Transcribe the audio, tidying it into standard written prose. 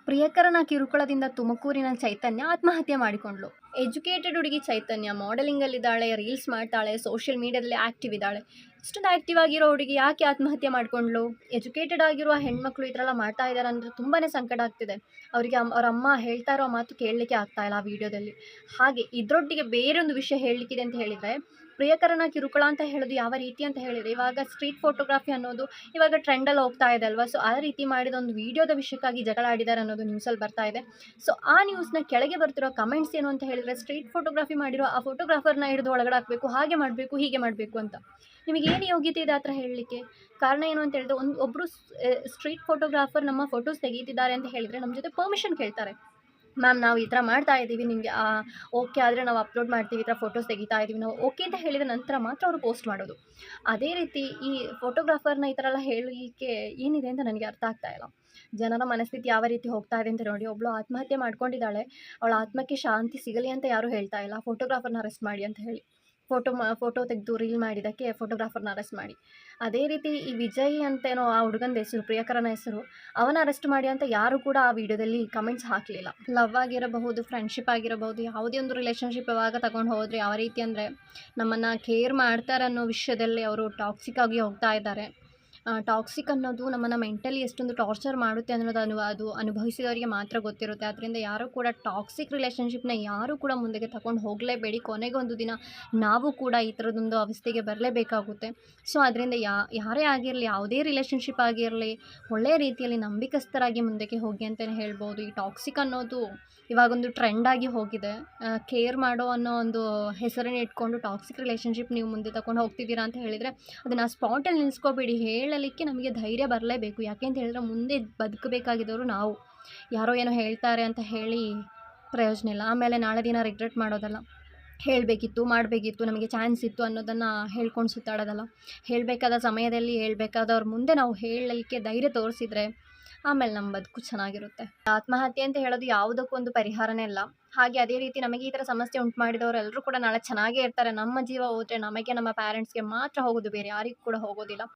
ಪ್ರಿಯಕರನ ಕಿರುಕುಳದಿಂದ ತುಮಕೂರಿನ ಚೈತನ್ಯ ಆತ್ಮಹತ್ಯೆ ಮಾಡಿಕೊಂಡ್ಳು. ಎಜುಕೇಟೆಡ್ ಹುಡುಗಿ ಚೈತನ್ಯ ಮಾಡೆಲಿಂಗಲ್ಲಿದ್ದಾಳೆ, ರೀಲ್ಸ್ ಮಾಡ್ತಾಳೆ, ಸೋಷಿಯಲ್ ಮೀಡಿಯಾದಲ್ಲಿ ಆ್ಯಕ್ಟಿವ್ ಇದ್ದಾಳೆ. ಇಷ್ಟೊಂದು ಆ್ಯಕ್ಟಿವ್ ಆಗಿರೋ ಹುಡುಗಿ ಯಾಕೆ ಆತ್ಮಹತ್ಯೆ ಮಾಡಿಕೊಂಡ್ಳು? ಎಜುಕೇಟೆಡ್ ಆಗಿರುವ ಹೆಣ್ಮಕ್ಳು ಈ ಥರ ಎಲ್ಲ ಮಾಡ್ತಾ ಇದ್ದಾರೆ ಅಂದರೆ ತುಂಬಾ ಸಂಕಟ ಆಗ್ತಿದೆ. ಅವರಿಗೆ ಅವ್ರ ಅಮ್ಮ ಹೇಳ್ತಾ ಇರೋ ಮಾತು ಕೇಳಲಿಕ್ಕೆ ಆಗ್ತಾ ಇಲ್ಲ ಆ ವಿಡಿಯೋದಲ್ಲಿ. ಹಾಗೆ ಇದರೊಟ್ಟಿಗೆ ಬೇರೊಂದು ವಿಷಯ ಹೇಳಲಿಕ್ಕಿದೆ ಅಂತ ಹೇಳಿದರೆ, ಪ್ರಿಯಕರನ ಕಿರುಕುಳ ಅಂತ ಹೇಳೋದು ಯಾವ ರೀತಿ ಅಂತ ಹೇಳಿದರೆ, ಇವಾಗ ಸ್ಟ್ರೀಟ್ ಫೋಟೋಗ್ರಫಿ ಅನ್ನೋದು ಇವಾಗ ಟ್ರೆಂಡಲ್ಲಿ ಹೋಗ್ತಾ ಇದೆ ಅಲ್ವಾ. ಸೊ ಆ ರೀತಿ ಮಾಡಿದ ಒಂದು ವಿಡಿಯೋದ ವಿಷಯಕ್ಕಾಗಿ ಜಗಳ ಆಡಿದ್ದಾರೆ ಅನ್ನೋದು ನ್ಯೂಸಲ್ಲಿ ಬರ್ತಾ ಇದೆ. ಸೊ ಆ ನ್ಯೂಸ್ನ ಕೆಳಗೆ ಬರ್ತಿರೋ ಕಮೆಂಟ್ಸ್ ಏನು ಅಂತ ಹೇಳಿದರೆ, ಸ್ಟ್ರೀಟ್ ಫೋಟೋಗ್ರಫಿ ಮಾಡಿರೋ ಆ ಫೋಟೋಗ್ರಾಫರ್ನ ಹಿಡಿದು ಒಳಗಡೆ ಹಾಕಬೇಕು, ಹಾಗೆ ಮಾಡಬೇಕು, ಹೀಗೆ ಮಾಡಬೇಕು ಅಂತ. ನಿಮಗೆ ಏನು ಯೋಗ್ಯತೆ ಇದೆ ಆ ಥರ ಹೇಳಲಿಕ್ಕೆ? ಕಾರಣ ಏನು ಅಂತ ಹೇಳಿದ್ರೆ, ಒಬ್ಬರು ಸ್ಟ್ರೀಟ್ ಫೋಟೋಗ್ರಾಫರ್ ನಮ್ಮ ಫೋಟೋಸ್ ತೆಗೀತಿದ್ದಾರೆ ಅಂತ ಹೇಳಿದರೆ ನಮ್ಮ ಜೊತೆ ಪರ್ಮಿಷನ್ ಕೇಳ್ತಾರೆ. ಮ್ಯಾಮ್, ನಾವು ಈ ಥರ ಮಾಡ್ತಾ ಇದ್ದೀವಿ, ನಿಮಗೆ ಓಕೆ ಆದರೆ ನಾವು ಅಪ್ಲೋಡ್ ಮಾಡ್ತೀವಿ, ಈ ಥರ ಫೋಟೋಸ್ ತೆಗಿತಾ ಇದ್ದೀವಿ, ನಾವು ಓಕೆ ಅಂತ ಹೇಳಿದ ನಂತರ ಮಾತ್ರ ಅವರು ಪೋಸ್ಟ್ ಮಾಡೋದು. ಅದೇ ರೀತಿ ಈ ಫೋಟೋಗ್ರಾಫರ್ನ ಈ ಥರ ಎಲ್ಲ ಹೇಳಲಿಕ್ಕೆ ಏನಿದೆ ಅಂತ ನನಗೆ ಅರ್ಥ ಆಗ್ತಾ ಇಲ್ಲ. ಜನರ ಮನಸ್ಥಿತಿ ಯಾವ ರೀತಿ ಹೋಗ್ತಾ ಇದೆ ಅಂತ ನೋಡಿ. ಒಬ್ಬಳು ಆತ್ಮಹತ್ಯೆ ಮಾಡ್ಕೊಂಡಿದ್ದಾಳೆ, ಅವಳ ಆತ್ಮಕ್ಕೆ ಶಾಂತಿ ಸಿಗಲಿ ಅಂತ ಯಾರೂ ಹೇಳ್ತಾ ಇಲ್ಲ, ಫೋಟೋಗ್ರಾಫರ್ನ ಅರೆಸ್ಟ್ ಮಾಡಿ ಅಂತ ಹೇಳಿ. ಫೋಟೋ ತೆಗೆದು ರೀಲ್ ಮಾಡಿದ್ದಕ್ಕೆ ಫೋಟೋಗ್ರಾಫರ್ನ ಅರೆಸ್ಟ್ ಮಾಡಿ. ಅದೇ ರೀತಿ ಈ ವಿಜಯ್ ಅಂತೇನೋ ಆ ಹುಡುಗನ ಹೆಸರು, ಪ್ರಿಯಕರನ ಹೆಸರು, ಅವನ ಅರೆಸ್ಟ್ ಮಾಡಿ ಅಂತ ಯಾರು ಕೂಡ ಆ ವಿಡಿಯೋದಲ್ಲಿ ಕಮೆಂಟ್ಸ್ ಹಾಕಲಿಲ್ಲ. ಲವ್ ಆಗಿರಬಹುದು, ಫ್ರೆಂಡ್ಶಿಪ್ ಆಗಿರಬಹುದು, ಯಾವುದೇ ಒಂದು ರಿಲೇಷನ್ಶಿಪ್ ಯಾವಾಗ ತಗೊಂಡು ಹೋದರೆ ಯಾವ ರೀತಿ ಅಂದರೆ, ನಮ್ಮನ್ನು ಕೇರ್ ಮಾಡ್ತಾರೆ ಅನ್ನೋ ವಿಷಯದಲ್ಲಿ ಅವರು ಟಾಕ್ಸಿಕ್ ಆಗಿ ಹೋಗ್ತಾ ಇದ್ದಾರೆ. ಟಾಕ್ಸಿಕ್ ಅನ್ನೋದು ನಮ್ಮನ್ನು ಮೆಂಟಲಿ ಎಷ್ಟೊಂದು ಟಾರ್ಚರ್ ಮಾಡುತ್ತೆ ಅನ್ನೋದು ಅದು ಅನುಭವಿಸಿದವರಿಗೆ ಮಾತ್ರ ಗೊತ್ತಿರುತ್ತೆ. ಅದರಿಂದ ಯಾರೂ ಕೂಡ ಟಾಕ್ಸಿಕ್ ರಿಲೇಷನ್ಶಿಪ್ನ ಯಾರೂ ಕೂಡ ಮುಂದಕ್ಕೆ ತಗೊಂಡು ಹೋಗಲೇಬೇಡಿ. ಕೊನೆಗೆ ಒಂದು ದಿನ ನಾವು ಕೂಡ ಈ ಥರದೊಂದು ಅವಸ್ಥೆಗೆ ಬರಲೇಬೇಕಾಗುತ್ತೆ. ಸೊ ಅದರಿಂದ ಯಾರೇ ಆಗಿರಲಿ, ಯಾವುದೇ ರಿಲೇಷನ್ಶಿಪ್ ಆಗಿರಲಿ, ಒಳ್ಳೆಯ ರೀತಿಯಲ್ಲಿ ನಂಬಿಕಸ್ಥರಾಗಿ ಮುಂದಕ್ಕೆ ಹೋಗಿ ಅಂತಲೇ ಹೇಳ್ಬೋದು. ಈ ಟಾಕ್ಸಿಕ್ ಅನ್ನೋದು ಇವಾಗೊಂದು ಟ್ರೆಂಡಾಗಿ ಹೋಗಿದೆ. ಕೇರ್ ಮಾಡೋ ಅನ್ನೋ ಒಂದು ಹೆಸರನ್ನು ಇಟ್ಕೊಂಡು ಟಾಕ್ಸಿಕ್ ರಿಲೇಷನ್ಶಿಪ್ ನೀವು ಮುಂದೆ ತಗೊಂಡು ಹೋಗ್ತಿದ್ದೀರಾ ಅಂತ ಹೇಳಿದರೆ, ಅದನ್ನು ಸ್ಪಾಟಲ್ಲಿ ನಿಲ್ಲಿಸ್ಕೋಬೇಡಿ. ಹೇಳಲಿಕ್ಕೆ ನಮಗೆ ಧೈರ್ಯ ಬರಲೇಬೇಕು. ಯಾಕೆ ಅಂತ ಹೇಳಿದ್ರೆ, ಮುಂದೆ ಬದುಕಬೇಕಾಗಿದ್ದವರು ನಾವು. ಯಾರೋ ಏನೋ ಹೇಳ್ತಾರೆ ಅಂತ ಹೇಳಿ ಪ್ರಯೋಜನ ಇಲ್ಲ. ಆಮೇಲೆ ನಾಳೆ ದಿನ ರಿಗ್ರೆಟ್ ಮಾಡೋದಲ್ಲ. ಹೇಳಬೇಕಿತ್ತು, ಮಾಡಬೇಕಿತ್ತು, ನಮಗೆ ಚಾನ್ಸ್ ಇತ್ತು ಅನ್ನೋದನ್ನು ಹೇಳ್ಕೊಂಡು ಸುತ್ತಾಡೋದಲ್ಲ. ಹೇಳಬೇಕಾದ ಸಮಯದಲ್ಲಿ ಹೇಳಬೇಕಾದವ್ರ ಮುಂದೆ ನಾವು ಹೇಳಲಿಕ್ಕೆ ಧೈರ್ಯ ತೋರಿಸಿದ್ರೆ ಆಮೇಲೆ ನಮ್ಮ ಬದುಕು ಚೆನ್ನಾಗಿರುತ್ತೆ. ಆತ್ಮಹತ್ಯೆ ಅಂತ ಹೇಳೋದು ಯಾವುದಕ್ಕೂ ಒಂದು ಪರಿಹಾರನೇ ಇಲ್ಲ. ಹಾಗೆ ಅದೇ ರೀತಿ ನಮಗೆ ಈ ಥರ ಸಮಸ್ಯೆ ಉಂಟು ಮಾಡಿದವರೆಲ್ಲರೂ ಕೂಡ ನಾಳೆ ಚೆನ್ನಾಗೇ ಇರ್ತಾರೆ. ನಮ್ಮ ಜೀವ ಹೋದರೆ ನಮಗೆ, ನಮ್ಮ ಪ್ಯಾರೆಂಟ್ಸ್ಗೆ ಮಾತ್ರ ಹೋಗೋದು, ಬೇರೆ ಯಾರಿಗೂ ಕೂಡ ಹೋಗೋದಿಲ್ಲ.